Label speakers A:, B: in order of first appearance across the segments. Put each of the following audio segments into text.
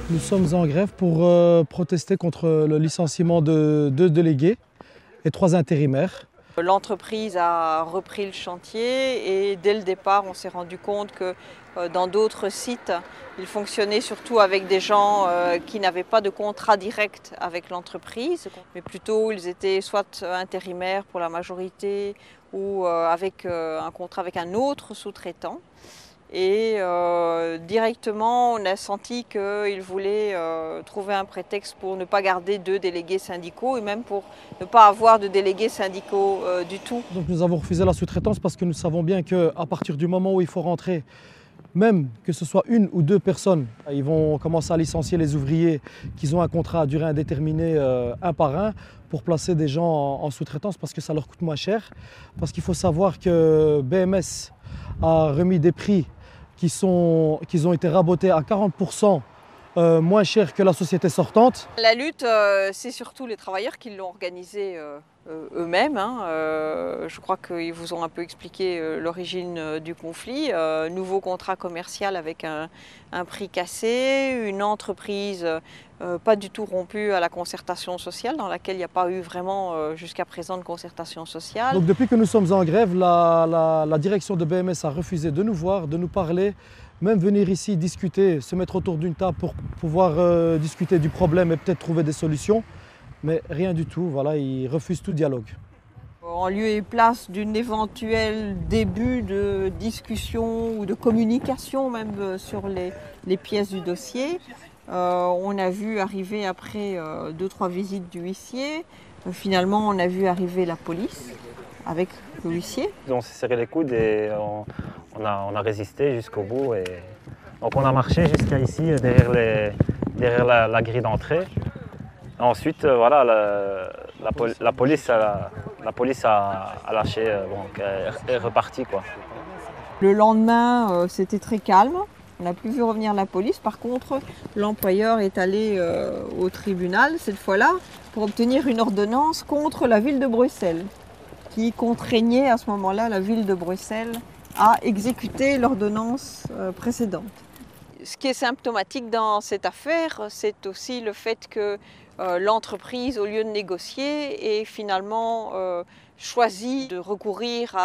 A: Nous sommes en grève pour protester contre le licenciement de 2 délégués et 3 intérimaires.
B: L'entreprise a repris le chantier et dès le départ, on s'est rendu compte que dans d'autres sites, ils fonctionnaient surtout avec des gens qui n'avaient pas de contrat direct avec l'entreprise, mais plutôt ils étaient soit intérimaires pour la majorité ou avec un contrat avec un autre sous-traitant. Et directement, on a senti qu'ils voulaient trouver un prétexte pour ne pas garder 2 délégués syndicaux et même pour ne pas avoir de délégués syndicaux du tout.
A: Donc nous avons refusé la sous-traitance parce que nous savons bien qu'à partir du moment où il faut rentrer, même que ce soit 1 ou 2 personnes, ils vont commencer à licencier les ouvriers qui ont un contrat à durée indéterminée un par un pour placer des gens en sous-traitance parce que ça leur coûte moins cher. Parce qu'il faut savoir que BMS a remis des prix qui ont été rabotés à 40% moins cher que la société sortante.
B: La lutte, c'est surtout les travailleurs qui l'ont organisée eux-mêmes. Je crois qu'ils vous ont un peu expliqué l'origine du conflit. Nouveau contrat commercial avec un prix cassé, une entreprise pas du tout rompue à la concertation sociale, dans laquelle il n'y a pas eu vraiment jusqu'à présent de concertation sociale.
A: Donc depuis que nous sommes en grève, la direction de BMS a refusé de nous voir, de nous parler, même venir ici discuter, se mettre autour d'une table pour pouvoir discuter du problème et peut-être trouver des solutions. Mais rien du tout, voilà, ils refusent tout dialogue.
B: En lieu et place d'un éventuel début de discussion ou de communication même sur les pièces du dossier, on a vu arriver après 2-3 visites du huissier, finalement on a vu arriver la police avec le huissier.
C: On s'est serré les coudes et on a résisté jusqu'au bout. Et donc on a marché jusqu'à ici, derrière la grille d'entrée. Ensuite, voilà, la police a lâché, donc est repartie, quoi.
B: Le lendemain, c'était très calme. On n'a plus vu revenir la police. Par contre, l'employeur est allé au tribunal, cette fois-là, pour obtenir une ordonnance contre la ville de Bruxelles, qui contraignait à ce moment-là la ville de Bruxelles à exécuter l'ordonnance précédente. Ce qui est symptomatique dans cette affaire, c'est aussi le fait que l'entreprise, au lieu de négocier, ait finalement choisi de recourir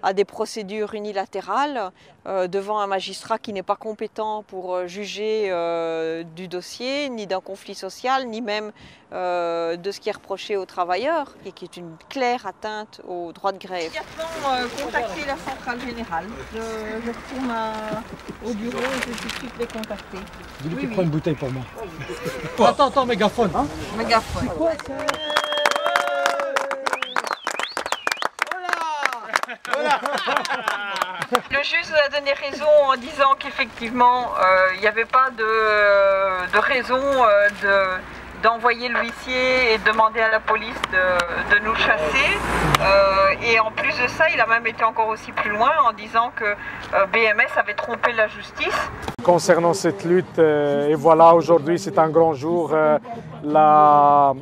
B: à des procédures unilatérales devant un magistrat qui n'est pas compétent pour juger du dossier, ni d'un conflit social, ni même de ce qui est reproché aux travailleurs, et qui est une claire atteinte au droit de grève. Immédiatement contacter la centrale générale. Je retourne au bureau et je vais tout de suite les contacter.
A: Dis-lui qu'il prend une bouteille pour moi. Attends, mégaphone. Hein?
B: Mégaphone. Le juge nous a donné raison en disant qu'effectivement, il n'y avait pas de raison d'envoyer l'huissier et demander à la police de nous chasser. Et en plus de ça, il a même été encore aussi plus loin en disant que BMS avait trompé la justice.
D: Concernant cette lutte, et voilà, aujourd'hui c'est un grand jour, la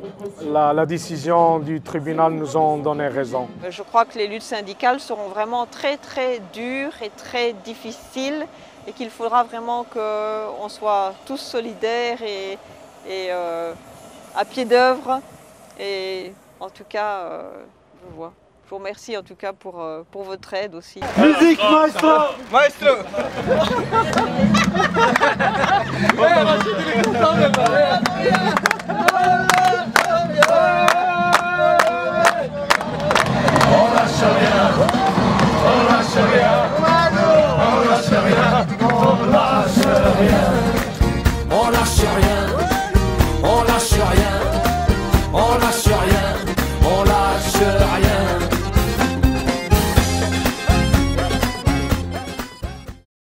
D: décision du tribunal nous a donné raison.
B: Je crois que les luttes syndicales seront vraiment très très dures et très difficiles et qu'il faudra vraiment qu'on soit tous solidaires et à pied d'œuvre. Et en tout cas, je vous remercie en tout cas pour votre aide aussi.
D: Musique, maestro!
E: Maestro!
F: On lâche rien, on lâche rien, on lâche rien, on lâche rien, on lâche rien.